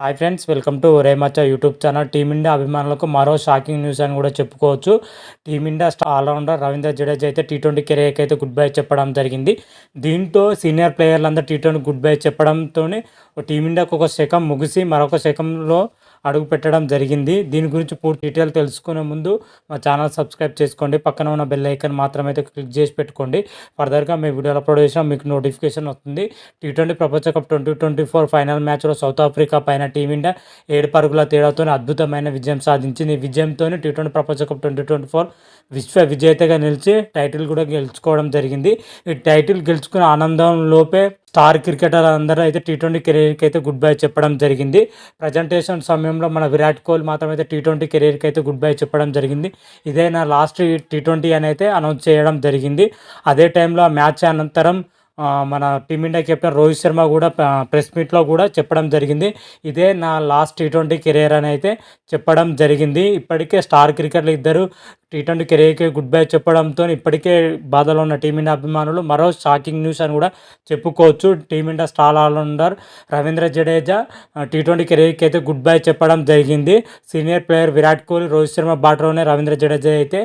Hi friends, welcome to Remaccha YouTube channel. Team India అభిమానులకు మరో shocking news అని కూడా చెప్పుకోవచ్చు. టీమిండియా ఆల్రౌండర్ రవీంద్ర జడేజా అయితే టీ20 కెరీర్కి అయితే గుడ్ బై చెప్పడం జరిగింది. దీంతో సీనియర్ ప్లేయర్లందరూ టీ20 గుడ్ బై చెప్పడంతో టీమిండియాకు ఒక శకం ముగిసి మరొక శకంలో అడుగు పెట్టడం జరిగింది. దీని గురించి పూర్తి డీటెయిల్ తెలుసుకునే ముందు మా ఛానల్ సబ్స్క్రైబ్ చేసుకోండి. పక్కన ఉన్న బెల్ ఐకాన్ మాత్రమే క్లిక్ చేసి పెట్టుకోండి. ఫర్దర్గా మీ వీడియోలు అప్లోడ్ చేసినా మీకు నోటిఫికేషన్ వస్తుంది. టీ20 ప్రపంచ కప్ 2024 ఫైనల్ మ్యాచ్లో సౌత్ ఆఫ్రికా పైన టీమిండియా 7 పరుగుల తేడాతో అద్భుతమైన విజయం సాధించింది. ఈ విజయంతో టీ20 ప్రపంచ కప్ 2024 విశ్వ విజేతగా నిలిచి టైటిల్ కూడా గెలుచుకోవడం జరిగింది. ఈ టైటిల్ గెలుచుకునే ఆనందం లోపే స్టార్ క్రికెటర్ అందరూ అయితే టీ20 కెరీర్కి అయితే గుడ్ బై చెప్పడం జరిగింది. ప్రజెంటేషన్ సమయంలో మన విరాట్ కోహ్లీ మాత్రం అయితే టీ20 కెరీర్కి అయితే గుడ్ బై చెప్పడం జరిగింది. ఇదే నా లాస్ట్ టీ20 అని అయితే అనౌన్స్ చేయడం జరిగింది. అదే టైంలో ఆ మ్యాచ్ అనంతరం మన టీమిండియా కెప్టెన్ రోహిత్ శర్మ కూడా ప్రెస్ మీట్లో కూడా చెప్పడం జరిగింది. ఇదే నా లాస్ట్ టీ20 కెరీర్ అని అయితే చెప్పడం జరిగింది. ఇప్పటికే స్టార్ క్రికెటర్లు ఇద్దరు టీ20 కెరీర్కి గుడ్ బై చెప్పడంతో ఇప్పటికే బాధలో ఉన్న టీమిండియా అభిమానులు మరో షాకింగ్ న్యూస్ అని కూడా చెప్పుకోవచ్చు. Team India star allrounder Ravindra Jadeja టీ20 కెరీర్కి అయితే గుడ్ బై చెప్పడం జరిగింది. సీనియర్ ప్లేయర్ విరాట్ కోహ్లీ, రోహిత్ శర్మ బాటలోనే రవీంద్ర జడేజా అయితే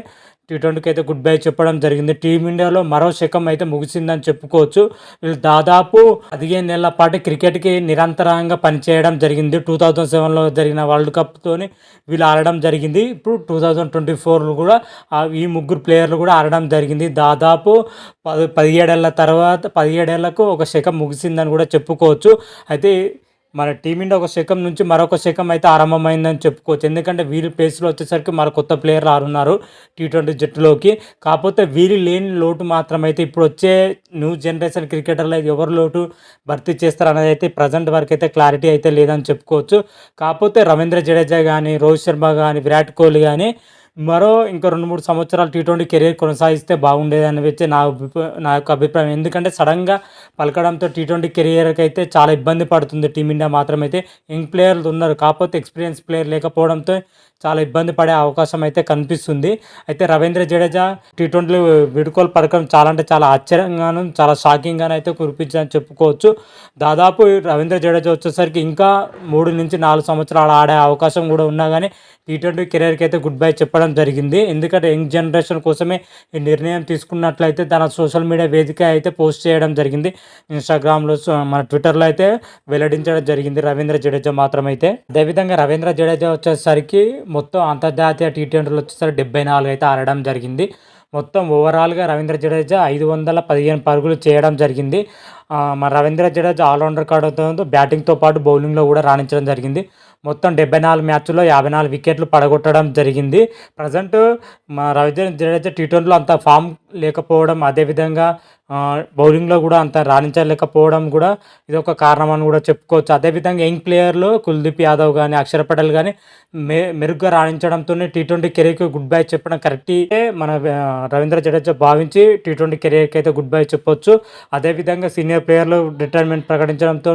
టీ20కి అయితే గుడ్ బై చెప్పడం జరిగింది. టీమిండియాలో మరో శకం అయితే ముగిసిందని చెప్పుకోవచ్చు. వీళ్ళు దాదాపు 15 నెలల పాటు క్రికెట్కి నిరంతరంగా పనిచేయడం జరిగింది. 2007లో జరిగిన వరల్డ్ కప్తోని వీళ్ళు ఆడడం జరిగింది. ఇప్పుడు 2024లో కూడా ఈ ముగ్గురు ప్లేయర్లు కూడా ఆడడం జరిగింది. దాదాపు 17 ఏళ్ళ తర్వాత 17 ఏళ్లకు ఒక శకం ముగిసిందని కూడా చెప్పుకోవచ్చు. అయితే మన టీమిండియా ఒక శకం నుంచి మరొక శకం అయితే ఆరంభమైందని చెప్పుకోవచ్చు. ఎందుకంటే వీరి ప్లేస్లో వచ్చేసరికి మరో కొత్త ప్లేయర్లు ఆరున్నారు టీ20 జట్టులోకి. కాకపోతే వీరి లేని లోటు మాత్రం అయితే ఇప్పుడు వచ్చే న్యూ జనరేషన్ క్రికెటర్లు అయితే ఎవరు లోటు భర్తీ చేస్తారు అనేది అయితే ప్రజెంట్ వరకు అయితే క్లారిటీ అయితే లేదని చెప్పుకోవచ్చు. కాకపోతే రవీంద్ర జడేజా కానీ, రోహిత్ శర్మ కానీ, విరాట్ కోహ్లీ కానీ ఇంకా 2-3 సంవత్సరాలు టీ20 కెరీర్ కొనసాగిస్తే బాగుండేదని వచ్చి నా యొక్క అభిప్రాయం. ఎందుకంటే సడన్గా పలకడంతో టీ20 కెరియర్కి అయితే చాలా ఇబ్బంది పడుతుంది టీమిండియా మాత్రం. అయితే యంగ్ ప్లేయర్లు ఉన్నారు, కాకపోతే ఎక్స్పీరియన్స్ ప్లేయర్ లేకపోవడంతో చాలా ఇబ్బంది పడే అవకాశం అయితే కనిపిస్తుంది. అయితే రవీంద్ర జడేజా టీ20 వీడ్కోలు పలకడం చాలా అంటే చాలా ఆశ్చర్యంగాను చాలా షాకింగ్గాను అయితే కురిపించని చెప్పుకోవచ్చు. దాదాపు రవీంద్ర జడేజా వచ్చేసరికి ఇంకా 3-4 సంవత్సరాలు ఆడే అవకాశం కూడా ఉన్నా కానీ టీ20 కెరీర్కి అయితే గుడ్ బై చెప్పడం జరిగింది. ఎందుకంటే యంగ్ జనరేషన్ కోసమే ఈ నిర్ణయం తీసుకున్నట్లయితే తన సోషల్ మీడియా వేదిక అయితే పోస్ట్ చేయడం జరిగింది. ఇన్స్టాగ్రామ్లో, మన ట్విట్టర్లో అయితే వెల్లడించడం జరిగింది రవీంద్ర జడేజా మాత్రం. అయితే అదేవిధంగా రవీంద్ర జడేజా వచ్చేసరికి మొత్తం అంతర్జాతీయ టీ20లో వచ్చేసరికి 74 అయితే ఆడడం జరిగింది. మొత్తం ఓవరాల్గా రవీంద్ర జడేజా 515 పరుగులు చేయడం జరిగింది. మన రవీంద్ర జడేజా ఆల్రౌండర్ కావడంతో బ్యాటింగ్తో పాటు బౌలింగ్లో కూడా రాణించడం జరిగింది. మొత్తం 74 మ్యాచ్ల్లో 54 వికెట్లు పడగొట్టడం జరిగింది. ప్రజెంట్ మా రవీంద్ర జడేజా టీ20లో అంత ఫామ్ లేకపోవడం, అదేవిధంగా బౌలింగ్లో కూడా అంత రాణించలేకపోవడం కూడా ఇది ఒక కారణం అని కూడా చెప్పుకోవచ్చు. అదేవిధంగా యంగ్ ప్లేయర్లు కుల్దీప్ యాదవ్ కానీ, అక్షర్ పటేల్ కానీ మెరుగ్గా రాణించడంతో టీ20 కెరీర్కి గుడ్ బై చెప్పడం కరెక్టే మన రవీంద్ర జడేజా భావించి టీ20 కెరీర్కి అయితే గుడ్ బై చెప్పొచ్చు. అదేవిధంగా సీనియర్ ప్లేయర్లు రిటైర్మెంట్ ప్రకటించడంతో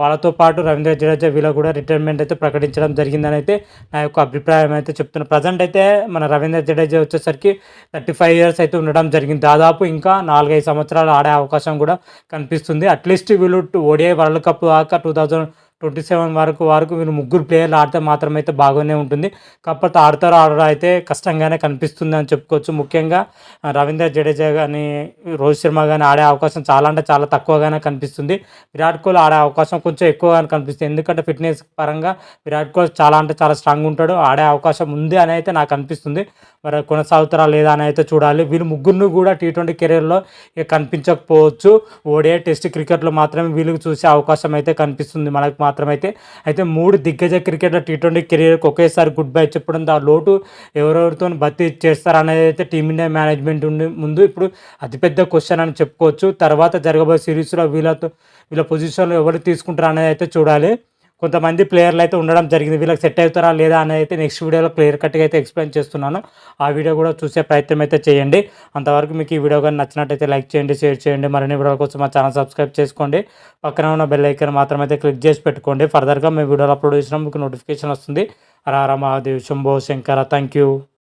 వాళ్ళతో పాటు రవీంద్ర జడేజా వీళ్ళ కూడా రిటైర్మెంట్ అయితే ప్రకటించడం జరిగిందని అయితే నా యొక్క అభిప్రాయం అయితే చెప్తున్నాను. ప్రజెంట్ అయితే మన రవీంద్ర జడేజా వచ్చేసరికి 35 ఇయర్స్ అయితే ఉండడం జరిగింది. దాదాపు ఇంకా 4-5 సంవత్సరాలు ఆడే అవకాశం కూడా కనిపిస్తుంది. అట్లీస్ట్ వీళ్ళు ఓడిఐ వరల్డ్ కప్ దాకా 2027 వరకు వీళ్ళు ముగ్గురు ప్లేయర్లు ఆడితే మాత్రం అయితే బాగానే ఉంటుంది. కాకపోతే ఆడతారో ఆడడం అయితే కష్టంగానే కనిపిస్తుంది అని చెప్పుకోవచ్చు. ముఖ్యంగా రవీంద్ర జడేజా కానీ, రోహిత్ శర్మ కానీ ఆడే అవకాశం చాలా అంటే చాలా తక్కువగానే కనిపిస్తుంది. విరాట్ కోహ్లీ ఆడే అవకాశం కొంచెం ఎక్కువగానే కనిపిస్తుంది. ఎందుకంటే ఫిట్నెస్ పరంగా విరాట్ కోహ్లీ చాలా అంటే చాలా స్ట్రాంగ్ ఉంటాడు, ఆడే అవకాశం ఉంది అని అయితే నాకు అనిపిస్తుంది. మరి కొనసాగుతారా లేదా అని అయితే చూడాలి. వీళ్ళు ముగ్గురిని కూడా టీ20 కెరీర్లో కనిపించకపోవచ్చు. ఓడిఐ టెస్ట్ క్రికెట్లో మాత్రమే వీళ్ళకి చూసే అవకాశం అయితే కనిపిస్తుంది మనకు మాత్రమైతే. అయితే 3 దిగ్గజ క్రికెటర్ టీ20 కెరీర్కి ఒకేసారి గుడ్ బై చెప్పడం, ఆ లోటు ఎవరెవరితో భర్తీ చేస్తారనేది అయితే టీమిండియా మేనేజ్మెంట్ ముందు ఇప్పుడు అతిపెద్ద క్వశ్చన్ అని చెప్పుకోవచ్చు. తర్వాత జరగబోయే సిరీస్లో వీళ్ళ పొజిషన్లో ఎవరు తీసుకుంటారు అనేది అయితే చూడాలి. కొంతమంది ప్లేయర్లు అయితే ఉండడం జరిగింది. వీళ్ళకి సెట్ అవుతారా లేదా అనేది అయితే నెక్స్ట్ వీడియోలో క్లియర్ కట్గా అయితే ఎక్స్ప్లెయిన్ చేస్తున్నాను. ఆ వీడియో కూడా చూసే ప్రయత్నం అయితే చేయండి. అంతవరకు మీకు ఈ వీడియో కానీ నచ్చినట్టయితే లైక్ చేయండి, షేర్ చేయండి. మరిన్ని వీడియోల కోసం మా ఛానల్ సబ్స్క్రైబ్ చేసుకోండి. పక్కన ఉన్న బెల్ ఐకాన్ మాత్రం అయితే క్లిక్ చేసి పెట్టుకోండి. ఫర్దర్గా మీ వీడియోలు అప్లోడ్ చేసినా మీకు నోటిఫికేషన్ వస్తుంది. హర హర మహాదేవ్, శంభో శంకర. Thank you.